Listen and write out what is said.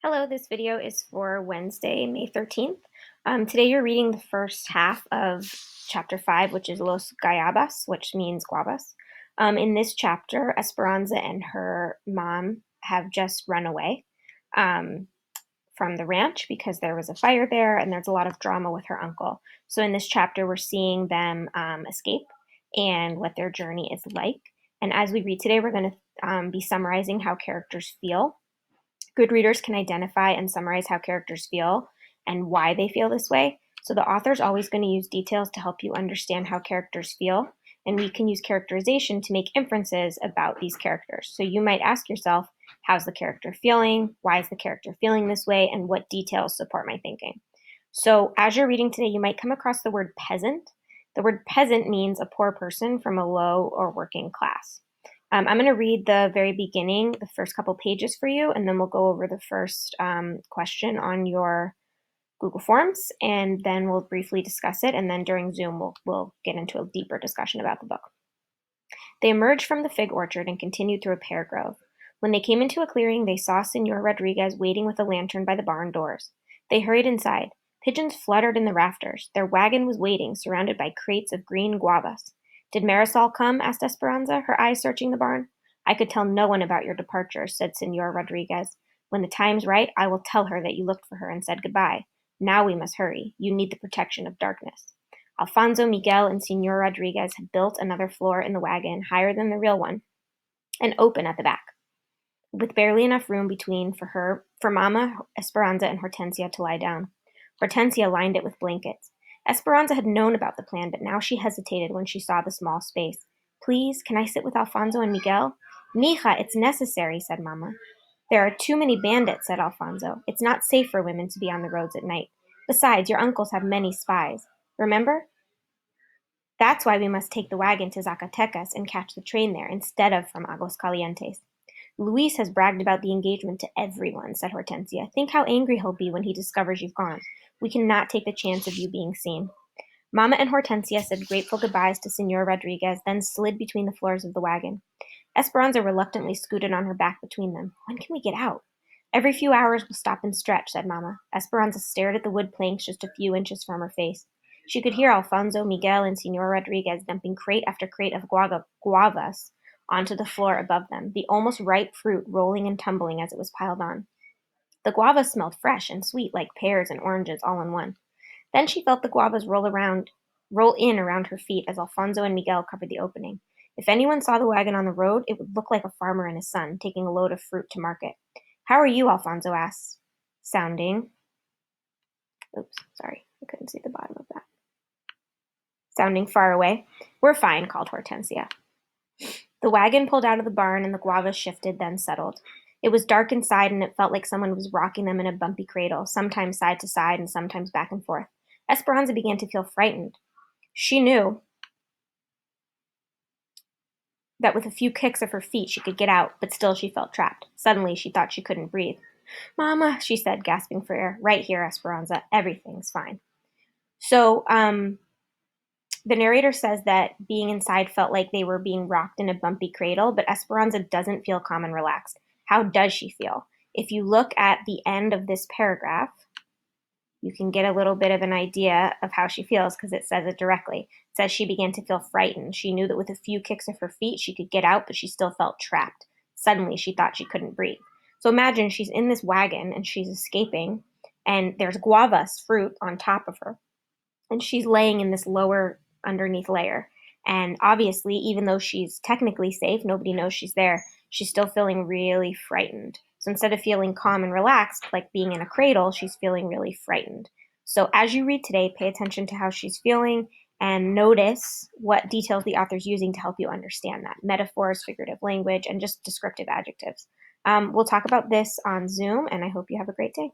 Hello, this video is for Wednesday, May 13th. Today you're reading the first half of chapter 5, which is Los Guayabas, which means guavas. In this chapter, Esperanza and her mom have just run away from the ranch because there was a fire there and there's a lot of drama with her uncle. So in this chapter, we're seeing them escape and what their journey is like. And as we read today, we're going to be summarizing how characters feel. Good readers can identify and summarize how characters feel and why they feel this way. So the author's always going to use details to help you understand how characters feel, and we can use characterization to make inferences about these characters. So you might ask yourself, how's the character feeling? Why is the character feeling this way? And what details support my thinking? So as you're reading today, you might come across the word peasant. The word peasant means a poor person from a low or working class. I'm going to read the very beginning, the first couple pages for you, and then we'll go over the first question on your Google Forms, and then we'll briefly discuss it, and then during Zoom we'll get into a deeper discussion about the book. They emerged from the fig orchard and continued through a pear grove. When they came into a clearing, they saw Senor Rodriguez waiting with a lantern by the barn doors. They hurried inside. Pigeons fluttered in the rafters. Their wagon was waiting, surrounded by crates of green guavas. Did Marisol come? Asked Esperanza, her eyes searching the barn. I could tell no one about your departure, said Senor Rodriguez. When the time's right, I will tell her that you looked for her and said goodbye. Now we must hurry. You need the protection of darkness. Alfonso, Miguel, and Senor Rodriguez had built another floor in the wagon, higher than the real one, and open at the back, with barely enough room between for Mama, Esperanza, and Hortensia to lie down. Hortensia lined it with blankets. Esperanza had known about the plan, but now she hesitated when she saw the small space. Please, can I sit with Alfonso and Miguel? Mija, it's necessary, said Mama. There are too many bandits, said Alfonso. It's not safe for women to be on the roads at night. Besides, your uncles have many spies. Remember? That's why we must take the wagon to Zacatecas and catch the train there instead of from Aguascalientes. Luis has bragged about the engagement to everyone, said Hortensia. Think how angry he'll be when he discovers you've gone. We cannot take the chance of you being seen. Mama and Hortensia said grateful goodbyes to Senor Rodriguez, then slid between the floors of the wagon. Esperanza reluctantly scooted on her back between them. When can we get out? Every few hours we'll stop and stretch, said Mama. Esperanza stared at the wood planks just a few inches from her face. She could hear Alfonso, Miguel, and Senor Rodriguez dumping crate after crate of guavas onto the floor above them, the almost ripe fruit rolling and tumbling as it was piled on. The guavas smelled fresh and sweet like pears and oranges all in one. Then she felt the guavas roll in around her feet as Alfonso and Miguel covered the opening. If anyone saw the wagon on the road, it would look like a farmer and his son taking a load of fruit to market. How are you? Alfonso asked, sounding far away. We're fine, called Hortensia. The wagon pulled out of the barn and the guavas shifted, then settled. It was dark inside and it felt like someone was rocking them in a bumpy cradle, sometimes side to side and sometimes back and forth. Esperanza began to feel frightened. She knew that with a few kicks of her feet she could get out, but still she felt trapped. Suddenly she thought she couldn't breathe. Mama, she said, gasping for air. Right here, Esperanza. Everything's fine. So, the narrator says that being inside felt like they were being rocked in a bumpy cradle, but Esperanza doesn't feel calm and relaxed. How does she feel? If you look at the end of this paragraph, you can get a little bit of an idea of how she feels because it says it directly. It says she began to feel frightened. She knew that with a few kicks of her feet, she could get out, but she still felt trapped. Suddenly, she thought she couldn't breathe. So imagine she's in this wagon and she's escaping, and there's guavas, fruit, on top of her. And she's laying in this lower underneath layer. And obviously, even though she's technically safe, nobody knows she's there, she's still feeling really frightened. So instead of feeling calm and relaxed, like being in a cradle, she's feeling really frightened. So as you read today, pay attention to how she's feeling and notice what details the author's using to help you understand that. Metaphors, figurative language, and just descriptive adjectives. We'll talk about this on Zoom, and I hope you have a great day.